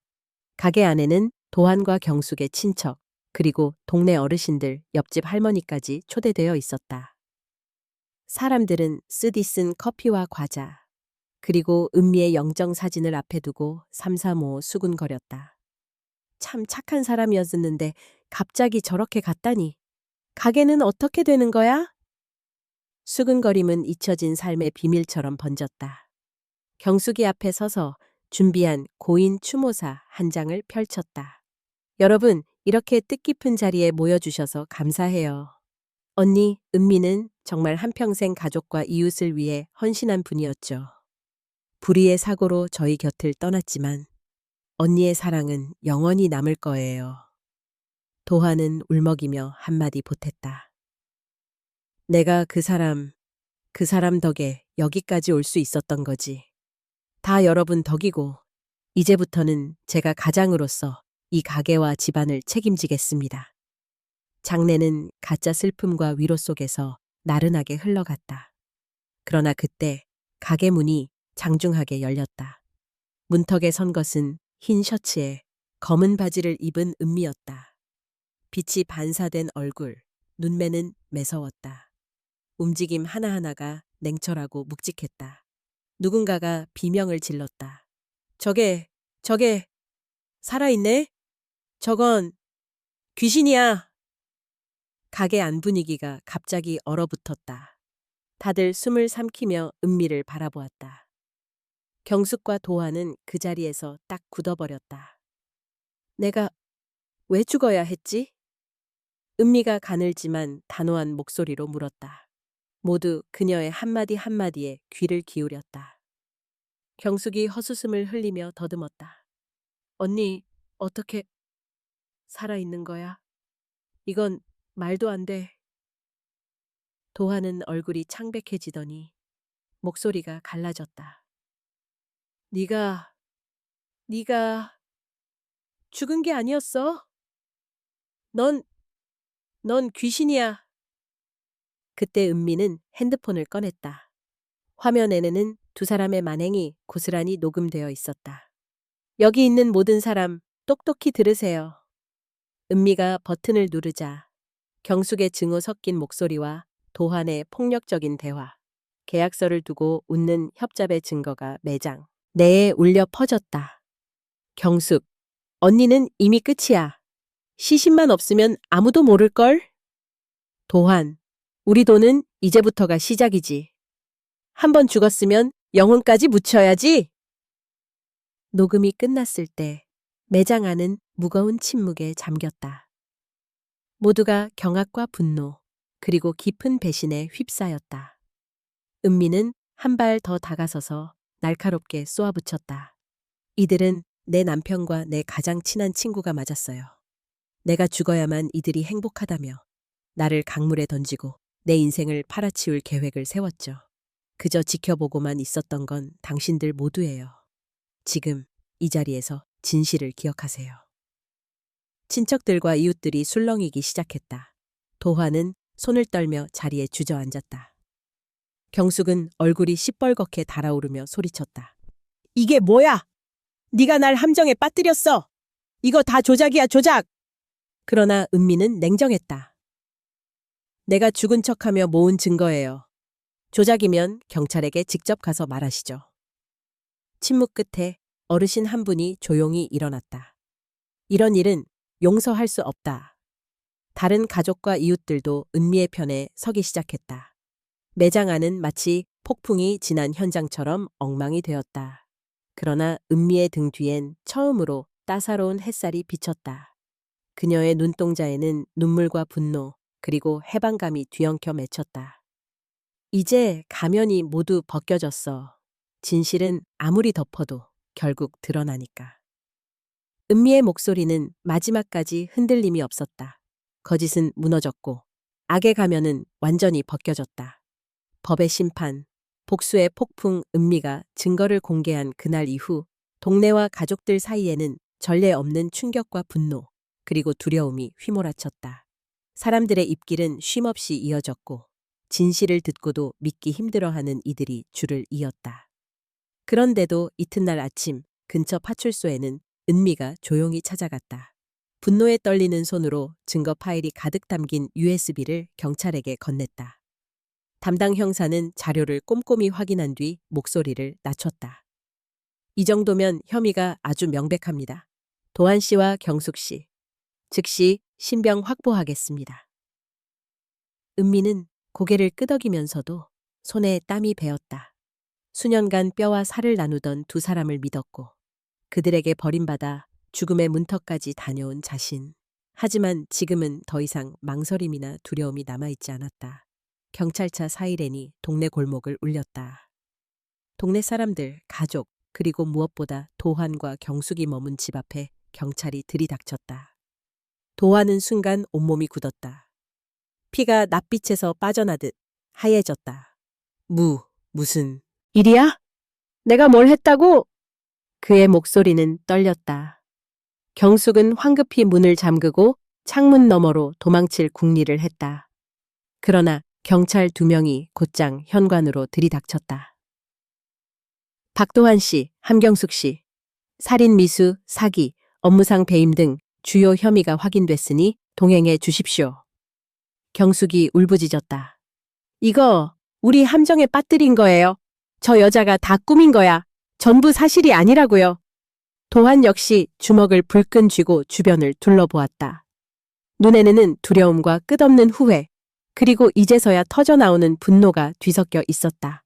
가게 안에는 도환과 경숙의 친척, 그리고 동네 어르신들, 옆집 할머니까지 초대되어 있었다. 사람들은 쓰디쓴 커피와 과자, 그리고 은미의 영정 사진을 앞에 두고 삼삼오오 수군거렸다. 참 착한 사람이었는데 갑자기 저렇게 갔다니. 가게는 어떻게 되는 거야? 수근거림은 잊혀진 삶의 비밀처럼 번졌다. 경숙이 앞에 서서 준비한 고인 추모사 한 장을 펼쳤다. 여러분, 이렇게 뜻깊은 자리에 모여주셔서 감사해요. 언니, 은미는 정말 한평생 가족과 이웃을 위해 헌신한 분이었죠. 불의의 사고로 저희 곁을 떠났지만 언니의 사랑은 영원히 남을 거예요. 도환은 울먹이며 한마디 보탰다. 내가 그 사람 덕에 여기까지 올 수 있었던 거지. 다 여러분 덕이고 이제부터는 제가 가장으로서 이 가게와 집안을 책임지겠습니다. 장례는 가짜 슬픔과 위로 속에서 나른하게 흘러갔다. 그러나 그때 가게 문이 장중하게 열렸다. 문턱에 선 것은 흰 셔츠에 검은 바지를 입은 은미였다. 빛이 반사된 얼굴, 눈매는 매서웠다. 움직임 하나하나가 냉철하고 묵직했다. 누군가가 비명을 질렀다. 저게, 살아있네? 저건 귀신이야. 가게 안 분위기가 갑자기 얼어붙었다. 다들 숨을 삼키며 은미를 바라보았다. 경숙과 도화는 그 자리에서 딱 굳어버렸다. 내가 왜 죽어야 했지? 은미가 가늘지만 단호한 목소리로 물었다. 모두 그녀의 한마디 한마디에 귀를 기울였다. 경숙이 헛웃음을 흘리며 더듬었다. 언니, 어떻게 살아있는 거야? 이건 말도 안 돼. 도화는 얼굴이 창백해지더니 목소리가 갈라졌다. 네가 죽은 게 아니었어? 넌 귀신이야. 그때 은미는 핸드폰을 꺼냈다. 화면에는 두 사람의 만행이 고스란히 녹음되어 있었다. 여기 있는 모든 사람 똑똑히 들으세요. 은미가 버튼을 누르자 경숙의 증오 섞인 목소리와 도환의 폭력적인 대화, 계약서를 두고 웃는 협잡의 증거가 매장 내에 울려 퍼졌다. 경숙, 언니는 이미 끝이야. 시신만 없으면 아무도 모를걸? 도환, 우리 도는 이제부터가 시작이지. 한 번 죽었으면 영혼까지 묻혀야지. 녹음이 끝났을 때 매장 안은 무거운 침묵에 잠겼다. 모두가 경악과 분노, 그리고 깊은 배신에 휩싸였다. 은미는 한 발 더 다가서서 날카롭게 쏘아붙였다. 이들은 내 남편과 내 가장 친한 친구가 맞았어요. 내가 죽어야만 이들이 행복하다며 나를 강물에 던지고 내 인생을 팔아치울 계획을 세웠죠. 그저 지켜보고만 있었던 건 당신들 모두예요. 지금 이 자리에서 진실을 기억하세요. 친척들과 이웃들이 술렁이기 시작했다. 도화는 손을 떨며 자리에 주저앉았다. 경숙은 얼굴이 시뻘겋게 달아오르며 소리쳤다. 이게 뭐야? 네가 날 함정에 빠뜨렸어. 이거 다 조작이야, 조작. 그러나 은미는 냉정했다. 내가 죽은 척하며 모은 증거예요. 조작이면 경찰에게 직접 가서 말하시죠. 침묵 끝에 어르신 한 분이 조용히 일어났다. 이런 일은 용서할 수 없다. 다른 가족과 이웃들도 은미의 편에 서기 시작했다. 매장 안은 마치 폭풍이 지난 현장처럼 엉망이 되었다. 그러나 은미의 등 뒤엔 처음으로 따사로운 햇살이 비쳤다. 그녀의 눈동자에는 눈물과 분노, 그리고 해방감이 뒤엉켜 맺혔다. 이제 가면이 모두 벗겨졌어. 진실은 아무리 덮어도 결국 드러나니까. 은미의 목소리는 마지막까지 흔들림이 없었다. 거짓은 무너졌고 악의 가면은 완전히 벗겨졌다. 법의 심판, 복수의 폭풍. 은미가 증거를 공개한 그날 이후 동네와 가족들 사이에는 전례 없는 충격과 분노, 그리고 두려움이 휘몰아쳤다. 사람들의 입길은 쉼없이 이어졌고 진실을 듣고도 믿기 힘들어하는 이들이 줄을 이었다. 그런데도 이튿날 아침 근처 파출소에는 은미가 조용히 찾아갔다. 분노에 떨리는 손으로 증거 파일이 가득 담긴 USB를 경찰에게 건넸다. 담당 형사는 자료를 꼼꼼히 확인한 뒤 목소리를 낮췄다. 이 정도면 혐의가 아주 명백합니다. 도한 씨와 경숙 씨, 즉시 신병 확보하겠습니다. 은미는 고개를 끄덕이면서도 손에 땀이 배었다. 수년간 뼈와 살을 나누던 두 사람을 믿었고 그들에게 버림받아 죽음의 문턱까지 다녀온 자신. 하지만 지금은 더 이상 망설임이나 두려움이 남아있지 않았다. 경찰차 사이렌이 동네 골목을 울렸다. 동네 사람들, 가족, 그리고 무엇보다 도환과 경숙이 머문 집 앞에 경찰이 들이닥쳤다. 도환은 순간 온몸이 굳었다. 피가 낯빛에서 빠져나듯 하얘졌다. 무슨 일이야? 내가 뭘 했다고? 그의 목소리는 떨렸다. 경숙은 황급히 문을 잠그고 창문 너머로 도망칠 궁리를 했다. 그러나 경찰 2명이 곧장 현관으로 들이닥쳤다. 박도환 씨, 함경숙 씨, 살인 미수, 사기, 업무상 배임 등 주요 혐의가 확인됐으니 동행해 주십시오. 경숙이 울부짖었다. 이거 우리 함정에 빠뜨린 거예요. 저 여자가 다 꾸민 거야. 전부 사실이 아니라고요. 도환 역시 주먹을 불끈 쥐고 주변을 둘러보았다. 눈에는 두려움과 끝없는 후회, 그리고 이제서야 터져나오는 분노가 뒤섞여 있었다.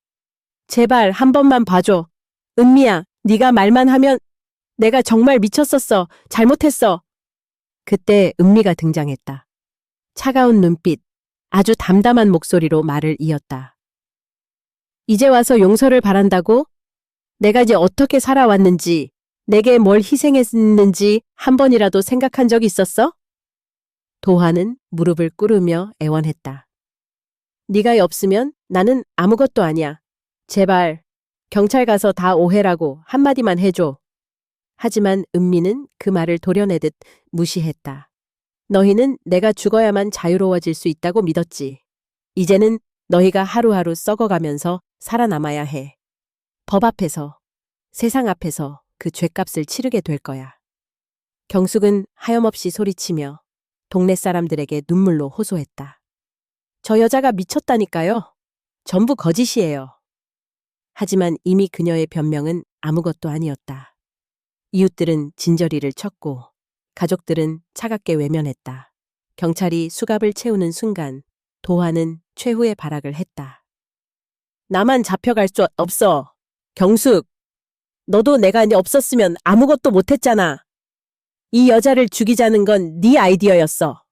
제발 한 번만 봐줘. 은미야, 네가 말만 하면 내가 정말 미쳤었어. 잘못했어. 그때 은미가 등장했다. 차가운 눈빛, 아주 담담한 목소리로 말을 이었다. 이제 와서 용서를 바란다고? 내가 이제 어떻게 살아왔는지, 내게 뭘 희생했는지 한 번이라도 생각한 적 있었어? 도화는 무릎을 꿇으며 애원했다. 네가 없으면 나는 아무것도 아니야. 제발 경찰 가서 다 오해라고 한마디만 해줘. 하지만 은미는 그 말을 도려내듯 무시했다. 너희는 내가 죽어야만 자유로워질 수 있다고 믿었지. 이제는 너희가 하루하루 썩어가면서 살아남아야 해. 법 앞에서, 세상 앞에서 그 죗값을 치르게 될 거야. 경숙은 하염없이 소리치며 동네 사람들에게 눈물로 호소했다. 저 여자가 미쳤다니까요. 전부 거짓이에요. 하지만 이미 그녀의 변명은 아무것도 아니었다. 이웃들은 진저리를 쳤고 가족들은 차갑게 외면했다. 경찰이 수갑을 채우는 순간 도화는 최후의 발악을 했다. 나만 잡혀갈 수 없어. 경숙, 너도 내가 없었으면 아무것도 못했잖아. 이 여자를 죽이자는 건 네 아이디어였어.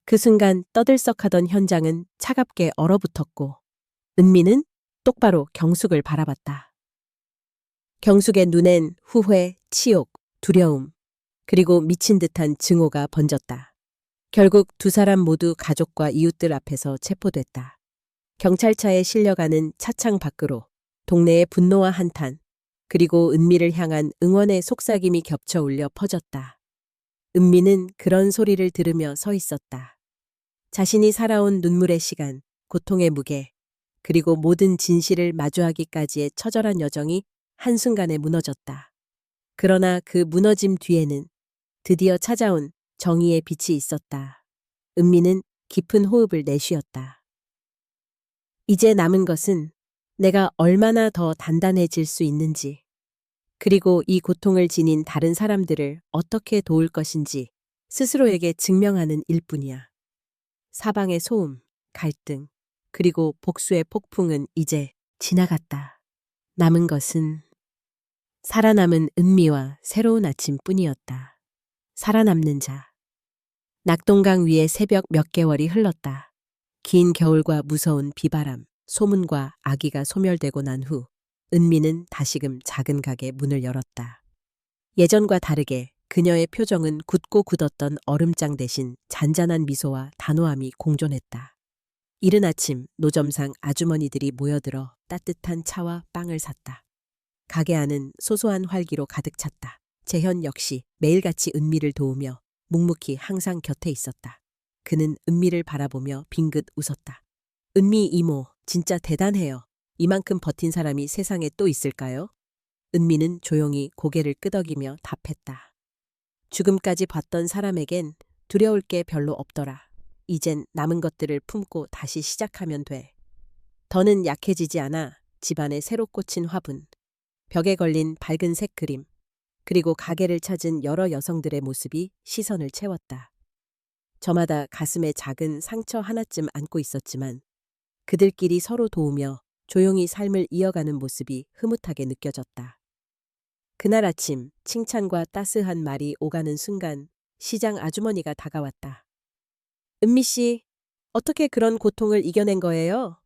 그 순간 떠들썩하던 현장은 차갑게 얼어붙었고 은미는 똑바로 경숙을 바라봤다. 경숙의 눈엔 후회, 치욕, 두려움, 그리고 미친 듯한 증오가 번졌다. 결국 두 사람 모두 가족과 이웃들 앞에서 체포됐다. 경찰차에 실려가는 차창 밖으로 동네의 분노와 한탄, 그리고 은미를 향한 응원의 속삭임이 겹쳐 울려 퍼졌다. 은미는 그런 소리를 들으며 서 있었다. 자신이 살아온 눈물의 시간, 고통의 무게, 그리고 모든 진실을 마주하기까지의 처절한 여정이 한순간에 무너졌다. 그러나 그 무너짐 뒤에는 드디어 찾아온 정의의 빛이 있었다. 은미는 깊은 호흡을 내쉬었다. 이제 남은 것은 내가 얼마나 더 단단해질 수 있는지, 그리고 이 고통을 지닌 다른 사람들을 어떻게 도울 것인지 스스로에게 증명하는 일뿐이야. 사방의 소음, 갈등, 그리고 복수의 폭풍은 이제 지나갔다. 남은 것은 살아남은 은미와 새로운 아침뿐이었다. 살아남는 자. 낙동강 위에 새벽 몇 개월이 흘렀다. 긴 겨울과 무서운 비바람, 소문과 아기가 소멸되고 난 후 은미는 다시금 작은 가게 문을 열었다. 예전과 다르게 그녀의 표정은 굳고 굳었던 얼음장 대신 잔잔한 미소와 단호함이 공존했다. 이른 아침 노점상 아주머니들이 모여들어 따뜻한 차와 빵을 샀다. 가게 안은 소소한 활기로 가득 찼다. 재현 역시 매일같이 은미를 도우며 묵묵히 항상 곁에 있었다. 그는 은미를 바라보며 빙긋 웃었다. 은미 이모, 진짜 대단해요. 이만큼 버틴 사람이 세상에 또 있을까요? 은미는 조용히 고개를 끄덕이며 답했다. 죽음까지 봤던 사람에겐 두려울 게 별로 없더라. 이젠 남은 것들을 품고 다시 시작하면 돼. 더는 약해지지 않아 집안에 새로 꽂힌 화분, 벽에 걸린 밝은 색 그림, 그리고 가게를 찾은 여러 여성들의 모습이 시선을 채웠다. 저마다 가슴에 작은 상처 하나쯤 안고 있었지만 그들끼리 서로 도우며 조용히 삶을 이어가는 모습이 흐뭇하게 느껴졌다. 그날 아침 칭찬과 따스한 말이 오가는 순간 시장 아주머니가 다가왔다. 은미 씨, 어떻게 그런 고통을 이겨낸 거예요?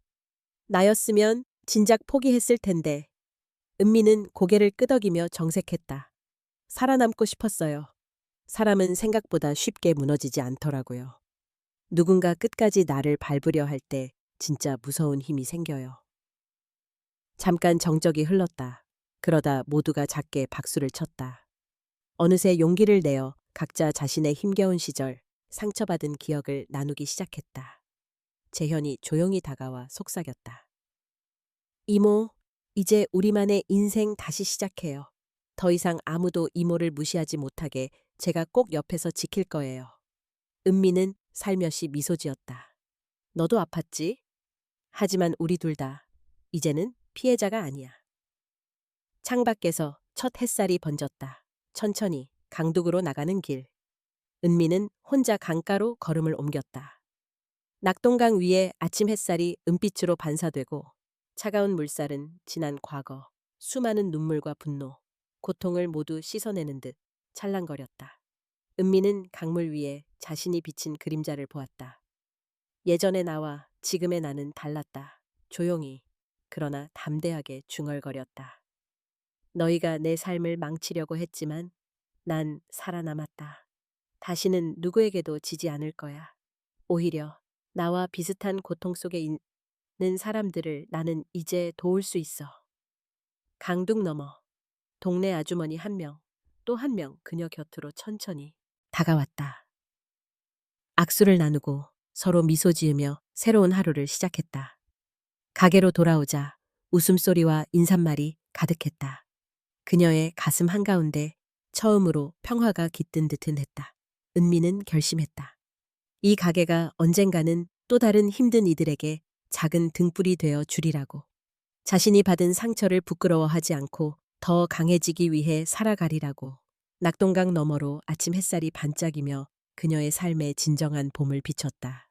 나였으면 진작 포기했을 텐데. 은미는 고개를 끄덕이며 정색했다. 살아남고 싶었어요. 사람은 생각보다 쉽게 무너지지 않더라고요. 누군가 끝까지 나를 밟으려 할 때 진짜 무서운 힘이 생겨요. 잠깐 정적이 흘렀다. 그러다 모두가 작게 박수를 쳤다. 어느새 용기를 내어 각자 자신의 힘겨운 시절, 상처받은 기억을 나누기 시작했다. 재현이 조용히 다가와 속삭였다. 이모, 이제 우리만의 인생 다시 시작해요. 더 이상 아무도 이모를 무시하지 못하게 제가 꼭 옆에서 지킬 거예요. 은미는 살며시 미소 지었다. 너도 아팠지? 하지만 우리 둘 다 이제는 피해자가 아니야. 창밖에서 첫 햇살이 번졌다. 천천히 강둑으로 나가는 길. 은미는 혼자 강가로 걸음을 옮겼다. 낙동강 위에 아침 햇살이 은빛으로 반사되고 차가운 물살은 지난 과거, 수많은 눈물과 분노, 고통을 모두 씻어내는 듯 찰랑거렸다. 은미는 강물 위에 자신이 비친 그림자를 보았다. 예전의 나와 지금의 나는 달랐다. 조용히, 그러나 담대하게 중얼거렸다. 너희가 내 삶을 망치려고 했지만 난 살아남았다. 다시는 누구에게도 지지 않을 거야. 오히려 나와 비슷한 고통 속에 있는 사람들을 나는 이제 도울 수 있어. 강둑 너머 동네 아주머니 한 명, 또 한 명 그녀 곁으로 천천히 다가왔다. 악수를 나누고 서로 미소 지으며 새로운 하루를 시작했다. 가게로 돌아오자 웃음소리와 인사말이 가득했다. 그녀의 가슴 한가운데 처음으로 평화가 깃든 듯은 했다. 은미는 결심했다. 이 가게가 언젠가는 또 다른 힘든 이들에게 작은 등불이 되어 주리라고. 자신이 받은 상처를 부끄러워하지 않고 더 강해지기 위해 살아가리라고. 낙동강 너머로 아침 햇살이 반짝이며 그녀의 삶에 진정한 봄을 비췄다.